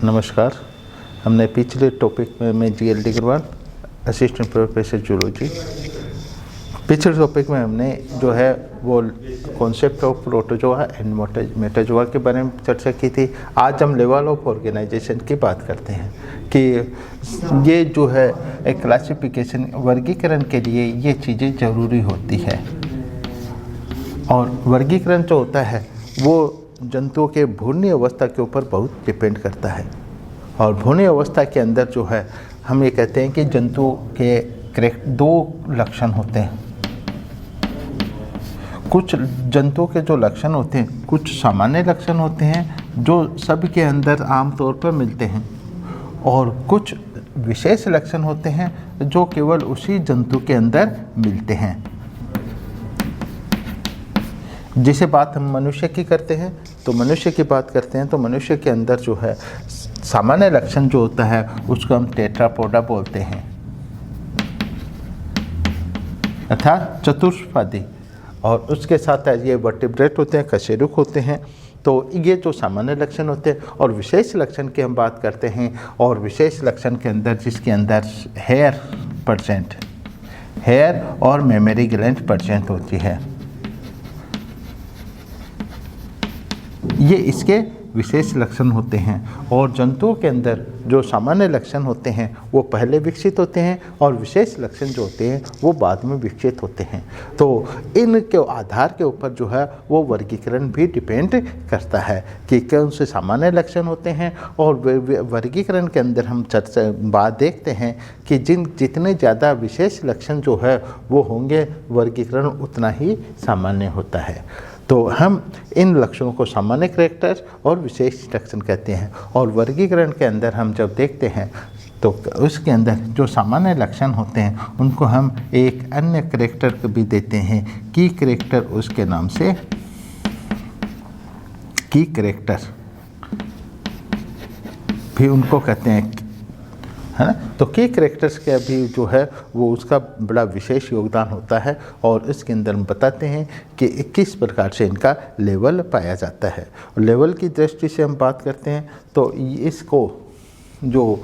नमस्कार। हमने पिछले टॉपिक में मैं GLD Agarwal, assistant professor zoology, पिछले टॉपिक में हमने जो है वो concept of protozoa and metazoa के बारे में चर्चा की थी। आज हम लेवल ऑफ ऑर्गेनाइजेशन की बात करते हैं कि ये जो है एक क्लासिफिकेशन वर्गीकरण के लिए ये चीज़ें ज़रूरी होती है। और वर्गीकरण जो होता है वो जंतुओं के भ्रूणीय अवस्था के ऊपर बहुत डिपेंड करता है। और भ्रूणीय अवस्था के अंदर जो है हम ये कहते हैं कि जंतुओं के दो लक्षण होते हैं। कुछ जंतुओं के जो लक्षण होते हैं, कुछ सामान्य लक्षण होते हैं जो सबके अंदर आमतौर पर मिलते हैं, और कुछ विशेष लक्षण होते हैं जो केवल उसी जंतु के अंदर मिलते हैं। जिसे बात हम मनुष्य की करते हैं तो मनुष्य की बात करते हैं तो मनुष्य के अंदर जो है सामान्य लक्षण जो होता है उसको हम टेट्रापोडा बोलते हैं, अर्थात चतुष्पादी। और उसके साथ ये वर्टिब्रेट होते हैं, कशेरुक होते हैं। तो ये जो सामान्य लक्षण होते हैं, और विशेष लक्षण की हम बात करते हैं। और विशेष लक्षण के अंदर जिसके अंदर हेयर और मेमरी ग्लैंड प्रेजेंट होती है, ये इसके विशेष लक्षण होते हैं। और जंतुओं के अंदर जो सामान्य लक्षण होते हैं वो पहले विकसित होते हैं, और विशेष लक्षण जो होते हैं वो बाद में विकसित होते हैं। तो इनके आधार के ऊपर जो है वो वर्गीकरण भी डिपेंड करता है कि कौन से सामान्य लक्षण होते हैं। और वर्गीकरण के अंदर हम बात देखते हैं कि जितने ज़्यादा विशेष लक्षण जो है वो होंगे, वर्गीकरण उतना ही सामान्य होता है। तो हम इन लक्षणों को सामान्य कैरेक्टर और विशेष लक्षण कहते हैं। और वर्गीकरण के अंदर हम जब देखते हैं तो उसके अंदर जो सामान्य लक्षण होते हैं उनको हम एक अन्य कैरेक्टर को भी देते हैं, की कैरेक्टर, उसके नाम से की कैरेक्टर भी उनको कहते हैं, है ना। तो की कैरेक्टर्स के अभी जो है वो उसका बड़ा विशेष योगदान होता है। और इसके अंदर हम बताते हैं कि किस प्रकार से इनका लेवल पाया जाता है। और लेवल की दृष्टि से हम बात करते हैं तो इसको जो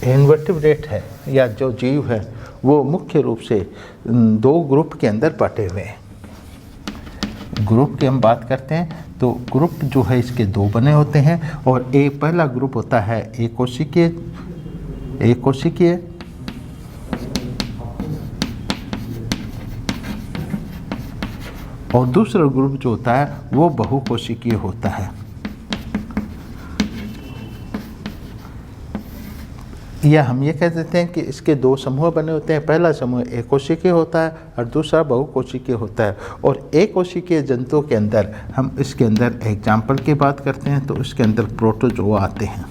इनवर्टिब्रेट है या जो जीव है वो मुख्य रूप से दो ग्रुप के अंदर बांटे हुए हैं। ग्रुप की हम बात करते हैं तो ग्रुप जो है इसके दो बने होते हैं। और एक पहला ग्रुप होता है एक कोशिकीय, और दूसरा ग्रुप जो होता है वो बहुकोशिकीय होता है। या हम ये कह देते हैं कि इसके दो समूह बने होते हैं। पहला समूह एक कोशिकीय होता है और दूसरा बहुकोशिकीय होता है। और एक कोशिकीय जंतुओं के अंदर हम इसके अंदर एग्जाम्पल की बात करते हैं तो उसके अंदर प्रोटोजोआ आते हैं।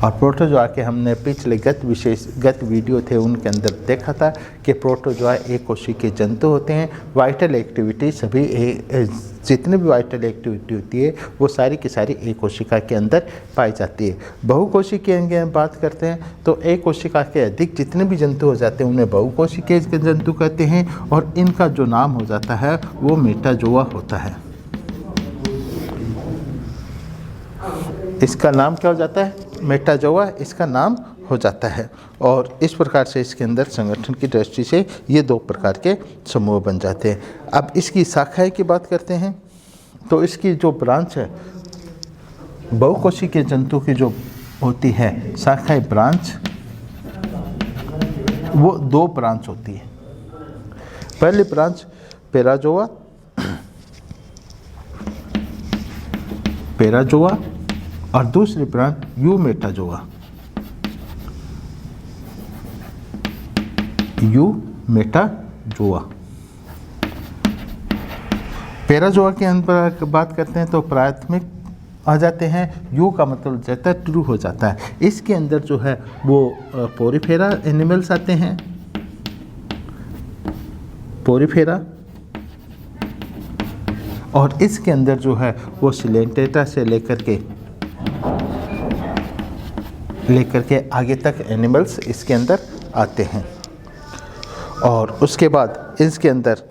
और प्रोटोजोआ के हमने पिछले गत वीडियो थे उनके अंदर देखा था कि प्रोटोजोआ एक कोशिकीय जंतु होते हैं। वाइटल एक्टिविटी सभी जितनी भी वाइटल एक्टिविटी होती है वो सारी की सारी एक कोशिका के अंदर पाई जाती है। बहुकोशिकीय की हम बात करते हैं तो एक कोशिका के अधिक जितने भी जंतु हो जाते हैं उन्हें बहुकोशिकीय जंतु कहते हैं। और इनका जो नाम हो जाता है वो मेटाजोआ होता है। इसका नाम क्या हो जाता है? मेटाजोआ इसका नाम हो जाता है। और इस प्रकार से इसके अंदर संगठन की दृष्टि से ये दो प्रकार के समूह बन जाते हैं। अब इसकी शाखाएं की बात करते हैं तो इसकी जो ब्रांच है बहुकोशिकीय जंतु की जो होती है शाखाएं ब्रांच, वो दो ब्रांच होती है। पहली ब्रांच पेराजोआ और दूसरी ब्रांच यूमेटाजोआ। पेराजोआ के अंदर बात करते हैं तो प्राथमिक आ जाते हैं। यू का मतलब जाता है ट्रू हो जाता है। इसके अंदर जो है वो पोरीफेरा एनिमल्स आते हैं, पोरीफेरा। और इसके अंदर जो है वो सिलेंटेटा से लेकर के आगे तक एनिमल्स इसके अंदर आते हैं। और उसके बाद इसके अंदर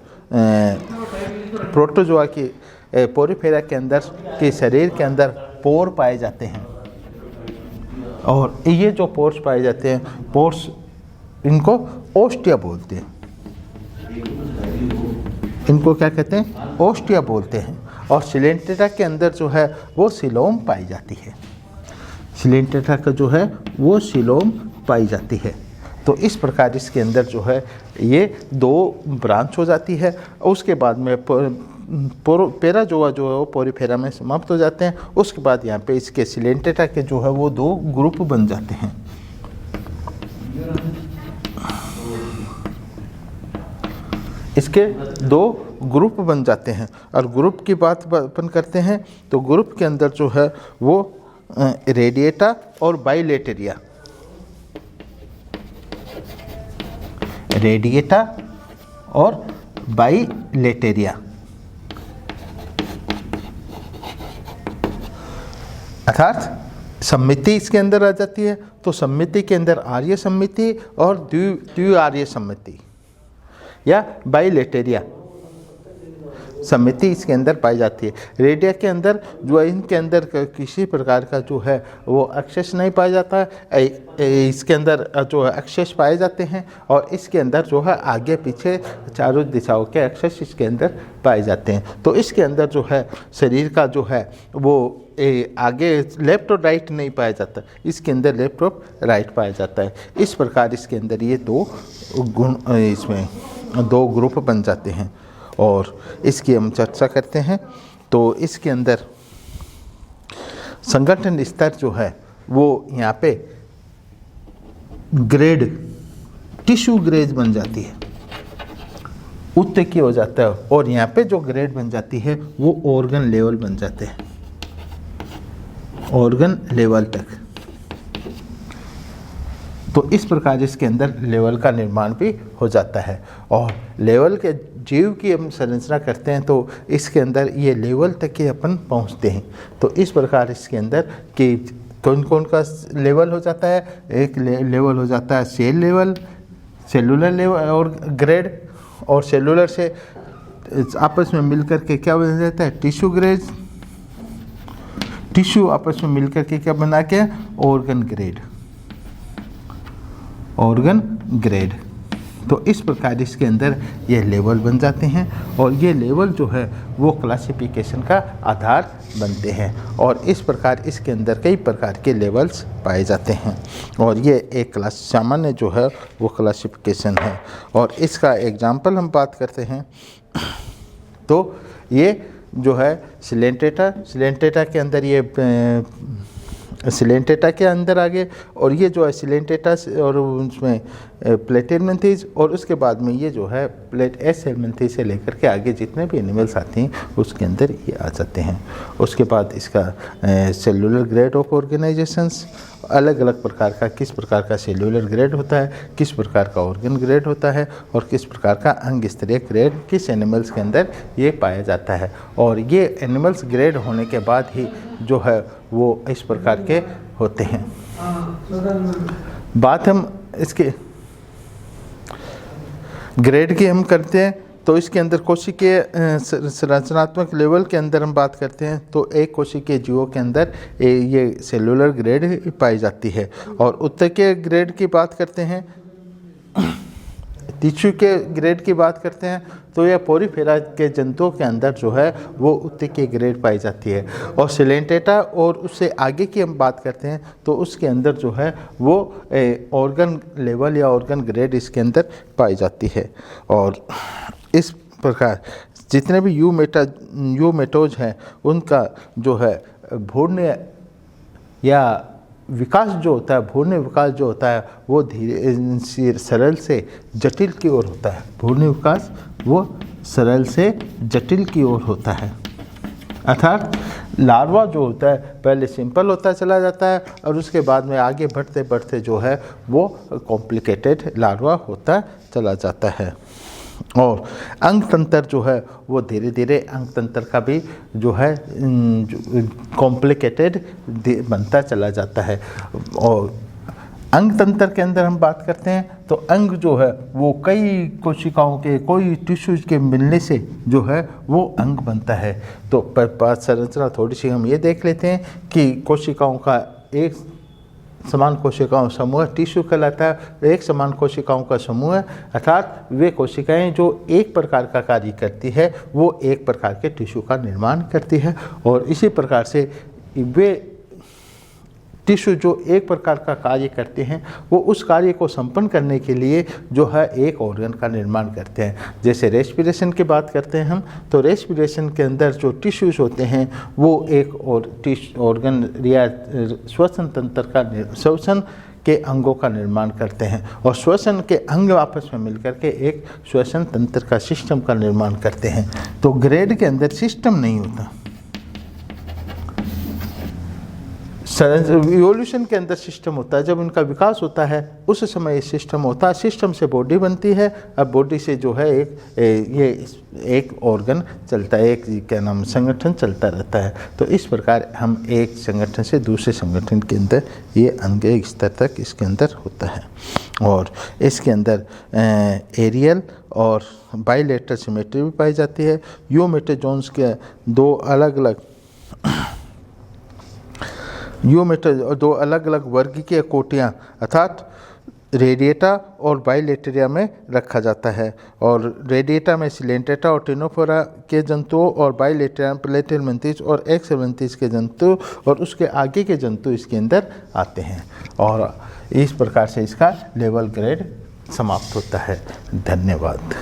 प्रोटोजोआ की पोरीफेरा के अंदर के शरीर के अंदर पोर पाए जाते हैं। और ये जो पोर्स पाए जाते हैं, पोर्स इनको ओस्टिया बोलते हैं। इनको क्या कहते हैं? ओस्टिया बोलते हैं। और सिलेंटेटा के अंदर जो है वो सिलोम पाई जाती है। सिलेंटेटा का जो है वो सिलोम पाई जाती है। तो इस प्रकार इसके अंदर जो है ये 2 ब्रांच हो जाती है। उसके बाद में पेराजोआ जो है वो पोरीफेरा में समाप्त हो जाते हैं। उसके बाद यहाँ पे इसके सिलेंटेटा के जो है वो 2 ग्रुप बन जाते हैं। इसके 2 ग्रुप बन जाते हैं। और ग्रुप की बात अपन करते हैं तो ग्रुप के अंदर जो है वो रेडिएटा और बाइलेटेरिया, रेडिएटा और बाइलेटेरिया, अर्थात सम्मिति इसके अंदर आ जाती है। तो सम्मिति के अंदर आर्य सम्मिति और द्विआर्य सम्मिति या बाइलेटेरिया सम्मिति इसके अंदर पाई जाती है। रेडिया के अंदर जो इनके अंदर किसी प्रकार का जो है वो एक्सेस नहीं पाया जाता है। इसके अंदर जो है एक्सेस पाए जाते हैं और इसके अंदर जो है आगे पीछे चारों दिशाओं के एक्सेस इसके अंदर पाए जाते हैं। तो इसके अंदर जो है शरीर का जो है वो आगे लेफ्ट और राइट नहीं पाया जाता, इसके अंदर लेफ्ट और राइट पाया जाता है। इस प्रकार इसके अंदर ये 2 गुण, इसमें 2 ग्रुप बन जाते हैं। और इसकी हम चर्चा करते हैं। तो इसके अंदर संगठन स्तर जो है वो यहाँ पे ग्रेड, टिश्यू ग्रेड बन जाती है, उत्तकी हो जाता है। और यहाँ पे जो ग्रेड बन जाती है वो ऑर्गन लेवल बन जाते हैं, ऑर्गन लेवल तक। तो इस प्रकार इसके अंदर लेवल का निर्माण भी हो जाता है। और लेवल के जीव की हम संरचना करते हैं तो इसके अंदर ये लेवल तक के अपन पहुंचते हैं। तो इस प्रकार इसके अंदर कि कौन कौन का लेवल हो जाता है? एक लेवल हो जाता है सेल लेवल, सेलुलर लेवल और ग्रेड। और सेलुलर से आपस में मिलकर के क्या बन जाता है? Tissue grade. टिश्यू आपस में मिलकर के क्या बना के? Organ grade, organ grade. तो इस प्रकार इसके अंदर ये लेवल बन जाते हैं। और ये लेवल जो है वो क्लासिफिकेशन का आधार बनते हैं। और इस प्रकार इसके अंदर कई प्रकार के लेवल्स पाए जाते हैं। और ये एक क्लास सामान्य जो है वो क्लासिफिकेशन है। और इसका एग्जाम्पल हम बात करते हैं तो ये जो है सिलेंटेटा, सिलेंटेटा के अंदर ये सिलेंटेटा के अंदर आगे। और ये जो है सिलेंटेटा और उसमें प्लेटेलमेंथीज। और उसके बाद में ये जो है प्लेट एस हेलमेंथी से लेकर के आगे जितने भी एनिमल्स आते हैं उसके अंदर ये आ जाते हैं। उसके बाद इसका सेलुलर ग्रेड ऑफ ऑर्गेनाइजेशंस, अलग अलग प्रकार का किस प्रकार का सेलुलर ग्रेड होता है, किस प्रकार का ऑर्गन ग्रेड होता है और किस प्रकार का अंग स्तरीय ग्रेड किस एनिमल्स के अंदर ये पाया जाता है। और ये एनिमल्स ग्रेड होने के बाद ही जो है वो इस प्रकार के होते हैं। बात हम इसके ग्रेड की हम करते हैं तो इसके अंदर कोशिकीय संरचनात्मक लेवल के अंदर हम बात करते हैं तो एक कोशिकीय जीवों के अंदर ये सेलुलर ग्रेड पाई जाती है। और उत्तकीय ग्रेड की बात करते हैं, टिश्यू के ग्रेड की बात करते हैं तो यह पोरीफेरा के जंतुओं के अंदर जो है वो उत्तकीय ग्रेड पाई जाती है। और सिलेंटेटा और उससे आगे की हम बात करते हैं तो उसके अंदर जो है वो ऑर्गन लेवल या ऑर्गन ग्रेड इसके अंदर पाई जाती है। और इस प्रकार जितने भी यूमेटोज हैं उनका जो है भ्रूण या विकास जो होता है, भ्रूण विकास जो होता है वो धीरे सरल से जटिल की ओर होता है। भ्रूण विकास वो सरल से जटिल की ओर होता है। अर्थात लार्वा जो होता है पहले सिंपल होता चला जाता है और उसके बाद में आगे बढ़ते बढ़ते जो है वो कॉम्प्लिकेटेड लार्वा होता चला जाता है। और अंग तंत्र जो है वो धीरे धीरे अंग तंत्र का भी जो है कॉम्प्लिकेटेड बनता चला जाता है। और अंग तंत्र के अंदर हम बात करते हैं तो अंग जो है वो कई कोशिकाओं के, कोई टिश्यूज के मिलने से जो है वो अंग बनता है। तो बात संरचना थोड़ी सी हम ये देख लेते हैं कि कोशिकाओं का एक समान कोशिकाओं समूह टिश्यू कहलाता है। एक समान कोशिकाओं का समूह है, अर्थात वे कोशिकाएं जो एक प्रकार का कार्य करती है वो एक प्रकार के टिश्यू का निर्माण करती है। और इसी प्रकार से वे टिश्यू जो एक प्रकार का कार्य करते हैं वो उस कार्य को संपन्न करने के लिए जो है एक ऑर्गन का निर्माण करते हैं। जैसे रेस्पिरेशन की बात करते हैं हम, तो रेस्पिरेशन के अंदर जो टिश्यूज होते हैं वो एक और ऑर्गन या श्वसन तंत्र का श्वसन के अंगों का निर्माण करते हैं और श्वसन के अंग आपस में मिलकर के एक श्वसन तंत्र का सिस्टम का निर्माण करते हैं। तो ग्रेड के अंदर सिस्टम नहीं होता, इवोल्यूशन के अंदर सिस्टम होता है। जब इनका विकास होता है उस समय सिस्टम होता है, सिस्टम से बॉडी बनती है। अब बॉडी से जो है एक ऑर्गन चलता है, एक क्या नाम संगठन चलता रहता है। तो इस प्रकार हम एक संगठन से दूसरे संगठन के अंदर ये अंग एक स्तर तक इसके अंदर होता है। और इसके अंदर एरियल और बाइलेटरल सिमेट्री भी पाई जाती है। यूमेटोजोन्स के दो अलग अलग वर्गीय कोटियाँ अर्थात रेडिएटा और बाइलेटेरिया में रखा जाता है। और रेडिएटा में सिलेंटेटा और टिनोफोरा के जंतुओं और बाइलेटेरिया प्लेटेलमेंथिस और एक्सेलेंथिस के जंतु और उसके आगे के जंतु इसके अंदर आते हैं। और इस प्रकार से इसका लेवल ग्रेड समाप्त होता है। धन्यवाद।